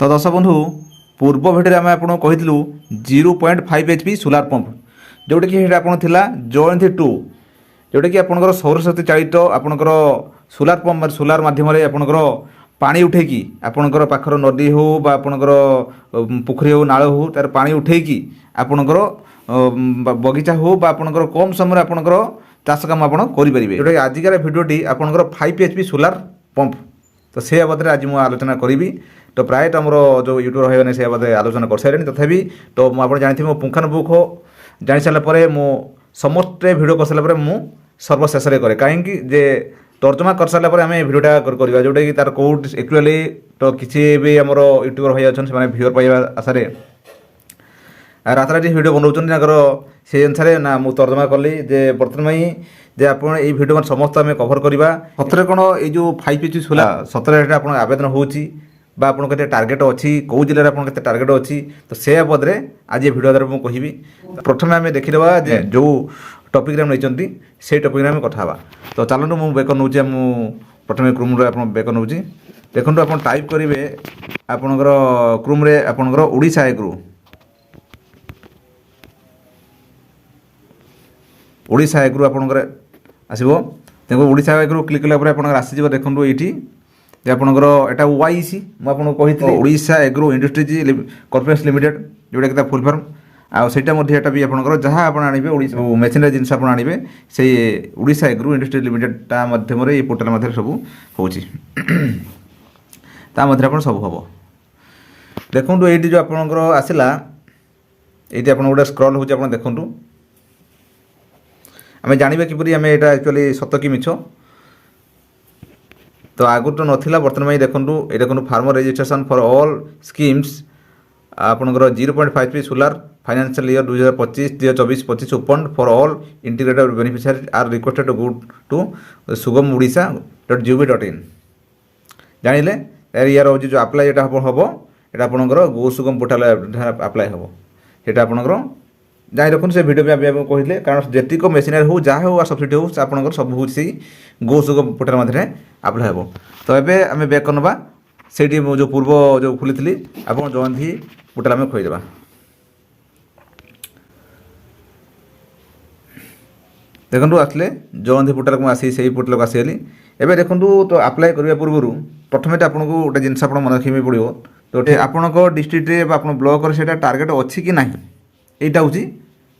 तो दर्शक बंधु पूर्व भिडियो आम आपको कहूँ 0.5 HP सोलार पंप जोटा कि आपन थिला जयंती 2 जोटा कि आपंकर सौरशक्ति चालित आपंकर सोलार पंप सोलार माध्यम आपंकर पानी उठेकी आपंकर पाखर नदी हो बा आपंकर पोखरी हो नाल हो तार पानी उठेकी आपंकर बगीचा हो बा आपंकर कम समय आपंकर चाष काम आप करेंगे जोटा कि आजिकार भिडियोटी आपंकर 5 HP सोलार पंप तो से बाबद आज मुझे आलोचना करी। तो प्रायत आमर जो यूट्यूबर भाई से बाबद आलोचना कर सारे तथापि तो मुझे जानी मो पुंखानुपुंख जानी सारापर मु समस्ते भिड कर सारापर मु सर्वशेष कै कहीं जे तर्जमा कर सारापर आम भिडटा करवा जोटा कि तार कौट एक्चुअली तो किसी भी आमर यूट्यूबर भाई अच्छे से व्यूअर पाइबा आशार रात राति भिड बनाऊँ से अनुसार ना मुझे तर्जमा कली जे बर्तमान जे आप भिडियो समस्त आम कभर करवा सतरे कौन यो 5 HP सोलार सतरे आप आवेदन होची बा आपन के टार्गेट अच्छी कौ जिले आपन के टार्गेट अच्छी तो से बाबद आज ये भिडियो द्वारा मुझे कहि प्रथम आम देखीदा जे जो टॉपिक नहीं से टॉपिक आम कथा तो चलते मुझे बेक नौ प्रथम क्रोम आप बेक नौ देखो आप टाइप करेंगे आपणकर क्रोम आपणकर ओडिशा एग्रो ओडिशा एग्रो आपणकर आसो देखो ओडिशा एग्रो क्लिक कला आप आसीज देखो ये आपणकर एटा वाईसी मुझे कही Odisha agro industries corporation limited जोटा कि फुल फॉर्म आटा भी आपंकर जहाँ आप आने मेसीनरी जिनस आप आने से ओडिशा एग्रो इंडस्ट्री लिमिटेड मध्यम ये पोर्टाल मध्य सब हो सब हम देखो ये जो आपंकर आसला ये आप गोटे स्क्रॉल हो देखूँ आम जाना किपरि आम यहाँ एक्चुअली सत कि मिछ तो आगु तो नाला बर्तमान देखूँ ये देखो farmer registration for all schemes आपंकर 0.5 HP solar financial year 2025-2024 open for all integrated beneficiary are requested go to sugamodisha.gov.in जानिले यार हूँ जो आप्लाय जो हम ये आपंकर गो सुगम पोर्टाल आप्लाय हम ये आपंकर जाए रखुन से भिडियो भी आपको कहले कारण जेतिक मेसीनरी हो जहाँ हो सब्सिडी हो आपंकर सब हूँ गो सुगम पोर्टाल मध्य आप्लाय हम तो ये आम बैक करवा से जो पूर्व जो खोली आप जयंती पोर्टाल आम खोईदेवा देखो आसले जयंती पोर्टाल को आसी से पोर्टाल को आसीगली एवं देखो तो आप्लाय करने पूर्व प्रथम आपको गोटे जिनस मन रखा पड़ो तो आपंक डिस्ट्रिक्ट आप ब्लॉक से टार्गेट अच्छी कि ना यहाँ हूँ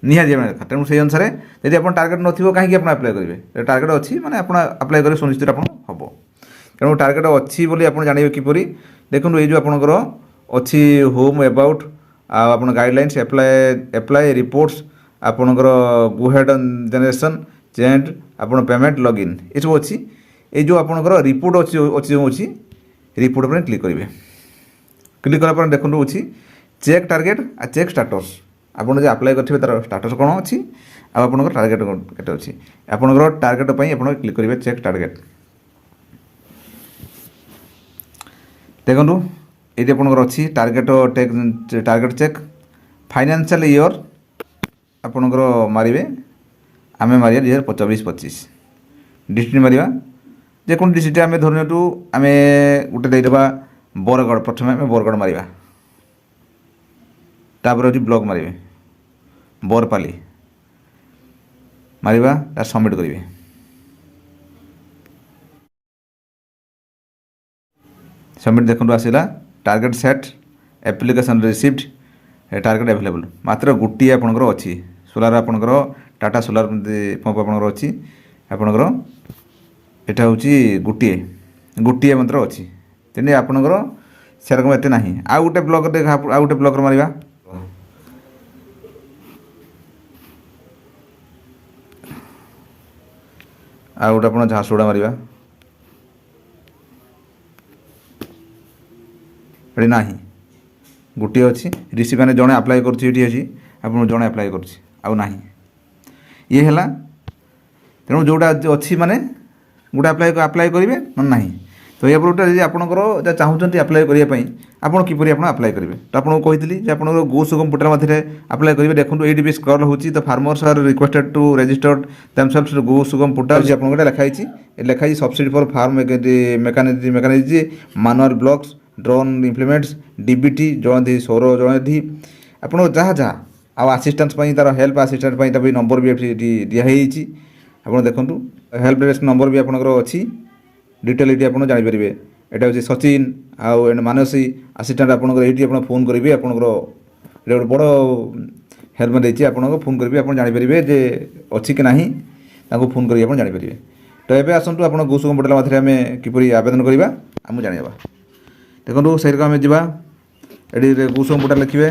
निहाती देखा तेणु से अनुसार यदि आप टार्गेट नथिबो कहीं आप आप्लाय करेंगे टार्गेट अच्छी मैंने आप आप्लाय करेंगे सुनिश्चित आप हम तेणु टार्गेट अच्छी बोली आप जानवे किपरि देखो ये जो आपंकर अच्छी होम अबाउट आप गाइडलाइंस एप्लाय रिपोर्ट्स आपंकर गो हेड जनरेशन चेंज आप पेमेंट लॉगिन ये सब अच्छी ये जो आपंकर रिपोर्ट अच्छी जो अच्छी रिपोर्ट पर क्लिक करेंगे क्लिक कला देखो अच्छी चेक टार्गेट आ चेक स्टाटस आपड़ जो आप्लाय करेंगे तार स्टाटस कौन अच्छी आपंकर टार्गेट केटे अच्छी आपंकर टार्गेट पर आप क्लिक करेंगे चेक टार्गेट देखो ये आपंकर अच्छी target target check financial year आपंकर मारे आम मारे 2024-25 डिस्ट्रिक्ट मारे जेको डिस्ट्रिक्ट आम धरतु आम गोटे देदेबा बरगढ़ प्रथम आम बरगढ़ मारे तापर हूँ ब्लॉक मारे बरपाली मारिबा तार सबमिट करेंगे सबमिट देखो आसला target set application received target available मात्र गोटे आपंकर अच्छी सोलार आपंकर टाटा सोलार पंप आपंकर अच्छी आपंकर यहाँ हूँ गोटे मात्र अच्छी तेनाली आपंकर सेरकम एत ना आउ गोटे ब्लॉक आउ गोटे ब्लॉक मारिबा आ गोटे आप झारसुगुड़ा मारिबा ये ना गोटे अच्छी रिसीव मैंने जड़े आप्लाय अच्छी आप जड़े आप्लाय करना ये है तेणु जोटा अच्छी माने गोटे आप्लाय करेंगे ना तो ये गोटे जी आपंकर चाहूँगी आप्लाय करने आप किपरि आप आप्लाय करेंगे तो आपको कही आप गो सुगम पोर्टाल मध्य आप्लाय करेंगे देखो ये भी स्क्रॉल होची तो farmers are requested to registered themselves go Sugam portal आपको लिखाई लिखाई subsidy for farm mechanization manual blocks drone implements DBT जयंती सौर जयंती ଆପଣ ଯାହା ଯାହା ଆଉ ଆସିଷ୍ଟାନ୍ସ ପାଇଁ ତା'ର ହେଲ୍ପ ଆସିଷ୍ଟାଣ୍ଟ ପାଇଁ ତା ବି ନମ୍ବର ବି ଏଠି ଦିଆହେଇଛି ଆପଣ ଦେଖନ୍ତୁ ହେଲ୍ପ ଡେସ୍କ ନମ୍ବର ବି ଆପଣଙ୍କର ଅଛି ଡିଟେଲ୍ ଏଇଠି ଆପଣ ଜାଣିପାରିବେ ଏଇଟା ହେଉଛି ସଚିନ ଆଉ ମାନସୀ ଆସିଷ୍ଟାଣ୍ଟ ଆପଣଙ୍କର ଏଇଠି ଆପଣ ଫୋନ୍ କରିବେ ଆପଣଙ୍କର ଏଇଟା ଗୋଟେ ବଡ଼ ହେଲ୍ପ ଦେଇଛି ଆପଣଙ୍କୁ ଫୋନ୍ କରିବେ ଆପଣ ଜାଣିପାରିବେ ଯେ ଅଛି କି ନାହିଁ ତାଙ୍କୁ ଫୋନ୍ କରିକି ଆପଣ ଜାଣିପାରିବେ ତ ଏବେ ଆସନ୍ତୁ ଆପଣ ଗୋସୁଗମ ପୋର୍ଟାଲ ମାଧ୍ୟମରେ ଆମେ କିପରି ଆବେଦନ କରିବା ଆମକୁ ଜାଣିବା ଦେଖନ୍ତୁ ସେଇଠିକୁ ଆମେ ଯିବା ଏଠି ଗୋସୁଗମ ପୋର୍ଟାଲ ଲେଖିବେ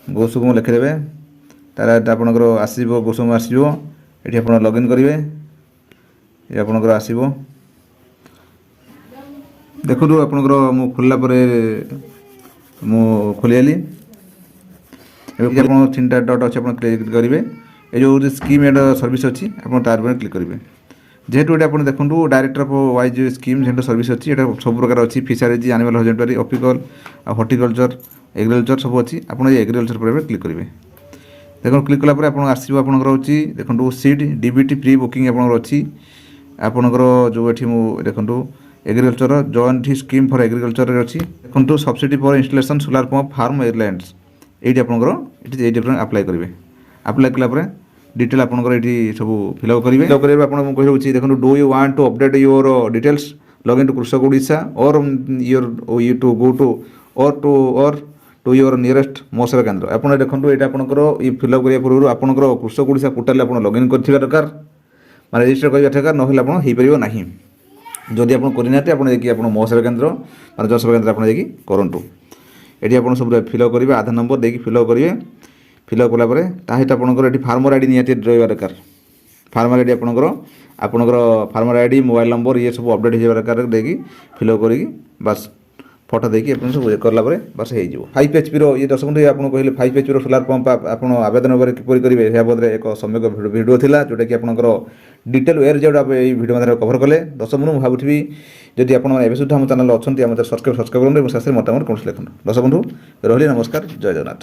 ଗୋସୁଗମ ଲେଖିଦେବେ ତାର ଆପଣଙ୍କର ଆସିବ ଗୋସୁଗମ ଆସିଯିବ ଏଠି ଆପଣ ଲଗ୍ଇନ୍ କରିବେ ଏ ଆପଣଙ୍କର ଆସିବ ଦେଖନ୍ତୁ ଆପଣଙ୍କର ମୁଁ ଖୋଲିଲା ପରେ ମୁଁ ଖୋଲିଲି ଏବେ ଆପଣ ତିନିଟା ଡଟ୍ ଅଛି ଆପଣ କ୍ଲିକ୍ କରିବେ ଏ ଯେଉଁ ସ୍କିମ୍ ଏଣ୍ଡ ସର୍ଭିସ୍ ଅଛି ଆପଣ ତାର ଉପରେ କ୍ଲିକ୍ କରିବେ ଯେହେତୁ ଏଇଟା ଆପଣ ଦେଖନ୍ତୁ director of wise scheme centre service ଅଛି ଏଇଟା ସବୁ ପ୍ରକାର ଅଛି ଫିସାରିଜ୍ ଆନିମାଲ୍ ହଜବେଣ୍ଡାରୀ ଅପିକଲ୍ ଆଉ ହର୍ଟିକଲଚର ଏଗ୍ରିକଲଚର ସବୁ ଅଛି ଆପଣ ଏଇ ଏଗ୍ରିକଲଚର ଉପରେ କ୍ଲିକ୍ କରିବେ ଦେଖନ୍ତୁ କ୍ଲିକ୍ କଲା ପରେ ଆପଣ ଆସିବ ଆପଣଙ୍କର ହେଉଛି ଦେଖନ୍ତୁ ସିଟ୍ ଡିବିଟି ପ୍ରି ବୁକିଂ ଆପଣଙ୍କର ଅଛି ଆପଣଙ୍କର ଯେଉଁ ଏଠି ମୁଁ ଦେଖନ୍ତୁ ଏଗ୍ରିକଲଚର ଜଏଣ୍ଟ ସ୍କିମ୍ ଫର୍ ଏଗ୍ରିକଲଚରରେ ଅଛି ଦେଖନ୍ତୁ subsidy for installation solar pump farm ଏୟାରଲାଇନ୍ସ এইটি আপনার এইটি আপনার আপ্লাই করবে আপ্লাই কলা পরে ডিটেল আপনার এটি সব ফিলআপ করবে ফিলআপ করবে আপনার কই রয়েছে দেখুন do you want to update your details log in to Krushak Odisha or your you to go to or to your nearest Mo Seba କେନ୍ଦ୍ର ଆପଣ ଦେଖନ୍ତୁ ଏଇଟା ଆପଣଙ୍କର ଇ ଫିଲଅପ୍ କରିବା ପୂର୍ବରୁ ଆପଣଙ୍କର କୃଷକ ଓଡ଼ିଶା ପୋର୍ଟାଲରେ ଆପଣ ଲଗ୍ଇନ୍ କରିଥିବା ଦରକାର ମାନେ ରେଜିଷ୍ଟର କରିବା ଦରକାର ନହେଲେ ଆପଣ ହେଇପାରିବ ନାହିଁ ଯଦି ଆପଣ କରିନାହାନ୍ତି ଆପଣ ଯାଇକି ଆପଣ ମୋ ସେବା କେନ୍ଦ୍ର ମାନେ ଜନସେବା କେନ୍ଦ୍ର ଆପଣ ଯାଇକି କରନ୍ତୁ এটি আপনার সব ফিলআপ করবে আধার নম্বর দিয়ে ফিলআপ করবে ফিলআপ কলাপরে তা সহ আপনার এটি ফার্মর আইডি নিহতি রহবা দরকার ফার্মর আইডি আপনার ফার্মর আইডি মোবাইল নম্বর ইয়ে সব আপডেট হয়ে দরকার দিয়ে ফিলআপ করি বাস ফটো দিয়ে আপনার সব কলাপরে বাস হয়ে যাব 5 HP ইয়ে দর্শক বন্ধু আপনার কহিলে 5 HP সোলার পম্প আপনার আবেদন করে কিপরি করবে সে বাবদে এক সম্যক ভিডিও লা যেটা কি আপনার ডিটেল ওয়ে যেটা এই ভিডিও মাধ্যমে কভর কলে দর্শক বন্ধু ভাবুথি যদি আপনার এবে সুদ্ধা আমার চ্যানেল অনেক আমাদের সবসক্রাইব করুন এবং শেষে মতামত কমেন্টস লিখুন দর্শক বন্ধু রহিলি নমস্কার জয় জগন্নাথ।